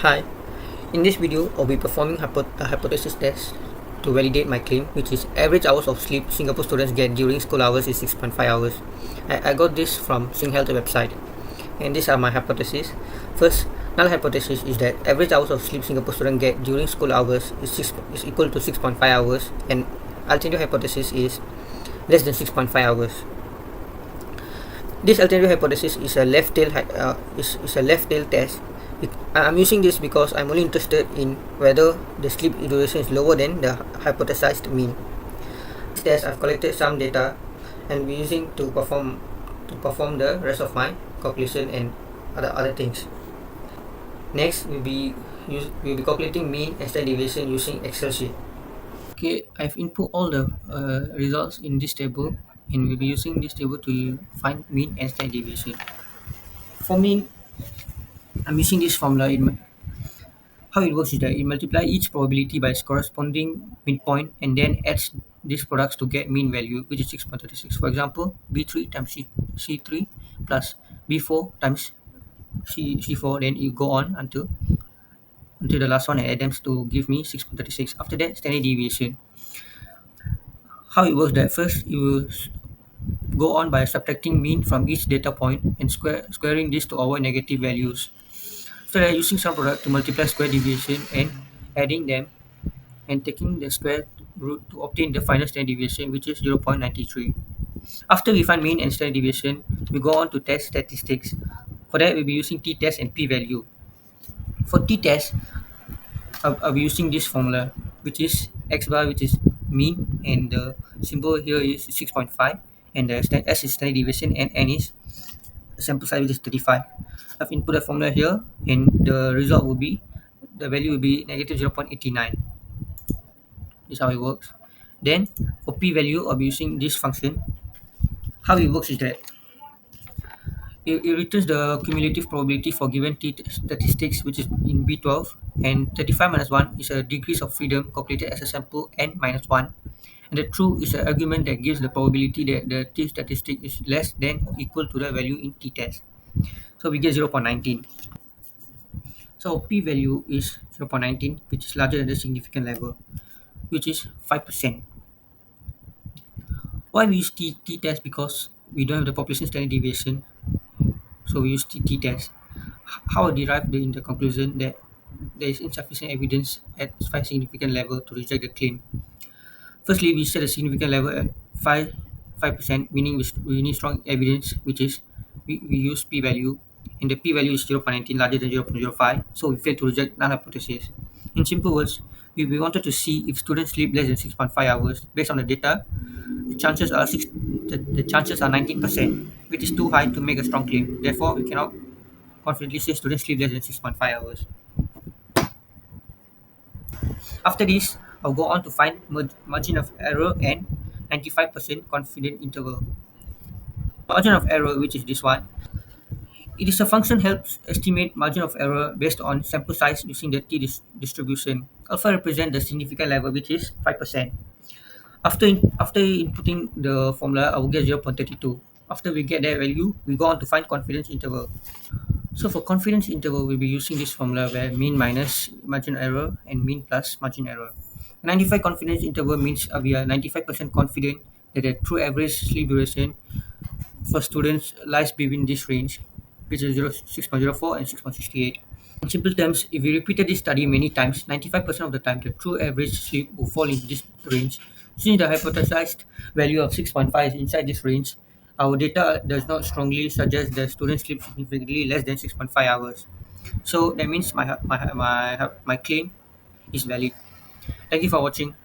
Hi, in this video I'll be performing a hypothesis test to validate my claim, which is average hours of sleep Singapore students get during school hours is 6.5 hours. I got this from SingHealth website, and these are my hypotheses. First, null hypothesis is that average hours of sleep Singapore students get during school hours is equal to 6.5 hours, and alternative hypothesis is less than 6.5 hours. This alternative hypothesis is a left tail test. I'm using this because I'm only interested in whether the sleep duration is lower than the hypothesized mean. This test I've collected some data and we're using to perform the rest of my calculation and other things. Next, we'll be calculating mean and standard deviation using Excel sheet. Okay, I've input all the results in this table, and we'll be using this table to find mean and standard deviation. For mean, I'm using this formula. How it works is that it multiply each probability by its corresponding midpoint and then adds these products to get mean value, which is 6.36. For example, B3 times C3 plus B4 times C4, then you go on until the last one and add them to give me 6.36. After that, standard deviation. How it works that first you will go on by subtracting mean from each data point and squaring this to avoid negative values. So they're using some product to multiply square deviation and adding them and taking the square root to obtain the final standard deviation, which is 0.93. After we find mean and standard deviation, we go on to test statistics. For that, we'll be using t-test and p-value. For t-test, I'll be using this formula, which is x bar, which is mean, and the symbol here is 6.5, and the s is standard deviation, and n is sample size, which is 35. I've input the formula here, and the value will be negative 0.89. This is how it works. Then for p-value, I'll be using this function. How it works is that it returns the cumulative probability for given t statistics, which is in B12, and 35 minus 1 is a degrees of freedom calculated as a sample n minus 1. And the true is an argument that gives the probability that the t statistic is less than or equal to the value in t-test. So we get 0.19. So p-value is 0.19, which is larger than the significant level, which is 5%. Why we use t-test? Because we don't have the population standard deviation, so we use t-test. How I derive the conclusion that there is insufficient evidence at 5 significant level to reject the claim. Firstly, we set a significant level at 5%, meaning we need strong evidence, which is we use p-value, and the p-value is 0.19 larger than 0.05, so we fail to reject null hypothesis. In simple words, we wanted to see if students sleep less than 6.5 hours. Based on the data, the chances are 19%, which is too high to make a strong claim. Therefore, we cannot confidently say students sleep less than 6.5 hours. After this, I'll go on to find margin of error and 95% confident interval. Margin of error, which is this one, it is a function helps estimate margin of error based on sample size using the distribution. Alpha represent the significant level, which is 5%. After inputting the formula, I will get 0.32. After we get that value, we go on to find confidence interval. So for confidence interval, we'll be using this formula where mean minus margin error and mean plus margin error. 95 confidence interval means we are 95% confident that the true average sleep duration for students lies between this range, which is 6.04 and 6.68. In simple terms, if we repeated this study many times, 95% of the time, the true average sleep will fall in this range. Since the hypothesized value of 6.5 is inside this range, our data does not strongly suggest that students sleep significantly less than 6.5 hours. So that means my claim is valid. Thank you for watching.